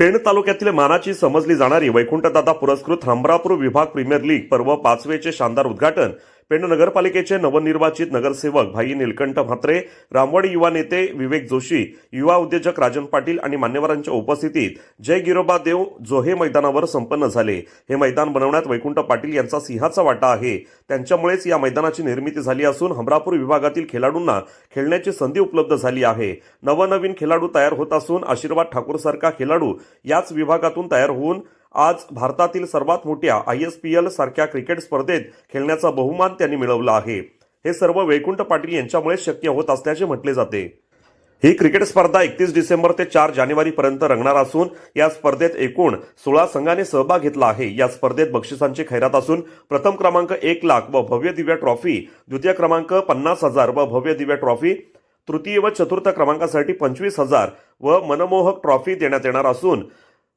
पेण तालुक्यातील मानाची समजली जाणारी वैकुंठदादा पुरस्कृत हमरापूर विभाग प्रीमियर लीग पर्व 5वेचे शानदार उद्घाटन पेण नगरपालिकेचे नवनिर्वाचित नगरसेवक भाई नीलकंठ म्हात्रे, रामवाडी युवा नेते विवेक जोशी, युवा उद्योजक राजन पाटील आणि मान्यवरांच्या उपस्थितीत जय गिरोबा देव जोहे मैदानावर संपन्न झाले। हे मैदान बनवण्यात वैकुंठ पाटील यांचा सिंहाचा वाटा आहे। त्यांच्यामुळेच या मैदानाची निर्मिती झाली असून हमरापूर विभागातील खेळाडूंना खेळण्याची संधी उपलब्ध झाली आहे। नवनवीन खेळाडू तयार होत असून आशीर्वाद ठाकूर सारखा खेळाडू याच विभागातून तयार होऊन आज भारतातील सर्वात मोठ्या ISPL सारख्या क्रिकेट स्पर्धेत खेळण्याचा बहुमान त्यांनी मिळवला आहे। हे सर्व वैकुंठ पाटील यांच्यामुळे शक्य होत असल्याचे म्हटले जाते। ही क्रिकेट स्पर्धा 31 डिसेंबर ते 4 जानेवारी पर्यंत रंगणार असून या स्पर्धेत एकूण 16 संघांनी सहभाग घेतला आहे। या स्पर्धेत बक्षिसांची खैरात असून प्रथम क्रमांक 1 लाख व भव्य दिव्य ट्रॉफी, द्वितीय क्रमांक 50,000 व भव्य दिव्य ट्रॉफी, तृतीय व चतुर्थ क्रमांकासाठी 25,000 व मनमोहक ट्रॉफी देण्यात येणार असून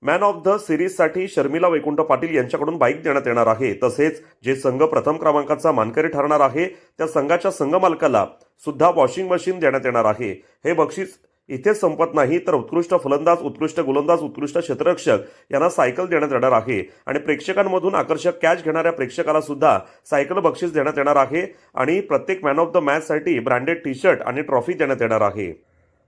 मॅन ऑफ द सिरीजसाठी शर्मिला वैकुंठ पाटील यांच्याकडून बाईक देण्यात येणार आहे। तसेच जे संघ प्रथम क्रमांकाचा मानकरी ठरणार आहे त्या संघाच्या संघ मालकाला सुद्धा वॉशिंग मशीन देण्यात येणार आहे। हे बक्षीस इथेच संपत नाही तर उत्कृष्ट फलंदाज, उत्कृष्ट गोलंदाज, उत्कृष्ट क्षेत्ररक्षक यांना सायकल देण्यात येणार आहे आणि प्रेक्षकांमधून आकर्षक कॅच घेणाऱ्या प्रेक्षकाला सुद्धा सायकल बक्षीस देण्यात येणार आहे आणि प्रत्येक मॅन ऑफ द मॅचसाठी ब्रँडेड टी-शर्ट आणि ट्रॉफी देण्यात येणार आहे।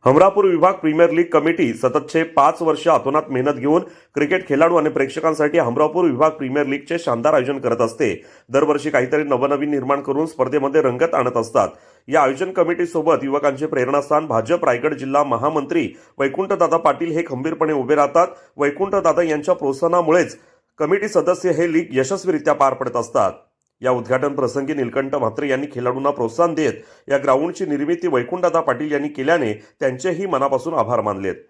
हमरापूर विभाग प्रीमियर लीग कमिटी सततचे 5 वर्ष अतोनात मेहनत घेऊन क्रिकेट खेळाडू आणि प्रेक्षकांसाठी हमरापूर विभाग प्रीमियर लीगचे शानदार आयोजन करत असते। दरवर्षी काहीतरी नवनवीन निर्माण करून स्पर्धेमध्ये रंगत आणत असतात। या आयोजन कमिटीसोबत युवकांचे प्रेरणास्थान भाजप रायगड जिल्हा महामंत्री वैकुंठदादा पाटील हे खंबीरपणे उभे राहतात। वैकुंठदादा यांच्या प्रोत्साहनामुळेच कमिटी सदस्य हे लीग यशस्वीरित्या पार पडत असतात। या उद्घाटन प्रसंगी नीलकंठ म्हात्रे यांनी खेळाडूंना प्रोत्साहन देत या ग्राउंडची निर्मिती वैकुंठदादा पाटील यांनी केल्याने त्यांचेही मनापासून आभार मानलेत।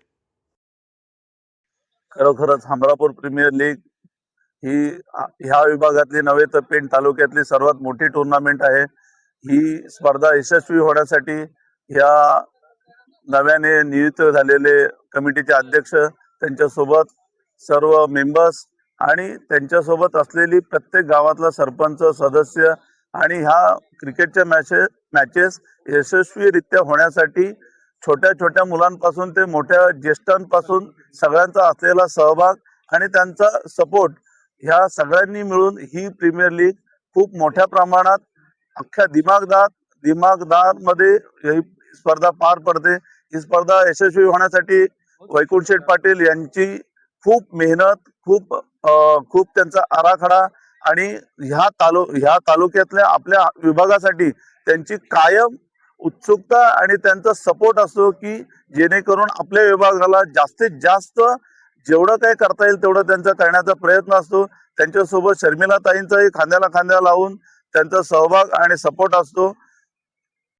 खरोखरच हमरापूर प्रीमियर लीग ही ह्या विभागातली नव्हे तर पेण तालुक्यातली सर्वात मोठी टुर्नामेंट आहे। ही स्पर्धा यशस्वी होण्यासाठी ह्या नव्याने नियुक्त झालेले कमिटीचे अध्यक्ष, त्यांच्यासोबत सर्व मेंबर्स आणि त्यांच्यासोबत असलेली प्रत्येक गावातला सरपंच, सदस्य आणि ह्या क्रिकेटच्या मॅचेस यशस्वीरित्या होण्यासाठी छोट्या छोट्या मुलांपासून ते मोठ्या ज्येष्ठांपासून सगळ्यांचा असलेला सहभाग आणि त्यांचा सपोर्ट ह्या सगळ्यांनी मिळून ही प्रीमियर लीग खूप मोठ्या प्रमाणात अख्ख्या दिमागदार मध्ये ही स्पर्धा पार पडते। ही स्पर्धा यशस्वी होण्यासाठी वैकुंठ शेठ पाटील यांची खूप मेहनत, खूप त्यांचा आराखडा आणि ह्या तालुक्यातल्या आपल्या विभागासाठी त्यांची कायम उत्सुकता आणि त्यांचा सपोर्ट असतो की जेणेकरून आपल्या विभागाला जास्तीत जास्त जेवढं काही करता येईल तेवढं त्यांचा करण्याचा प्रयत्न असतो। त्यांच्यासोबत शर्मिला ताईंचाही खांद्याला खांदा लावून त्यांचा सहभाग आणि सपोर्ट असतो।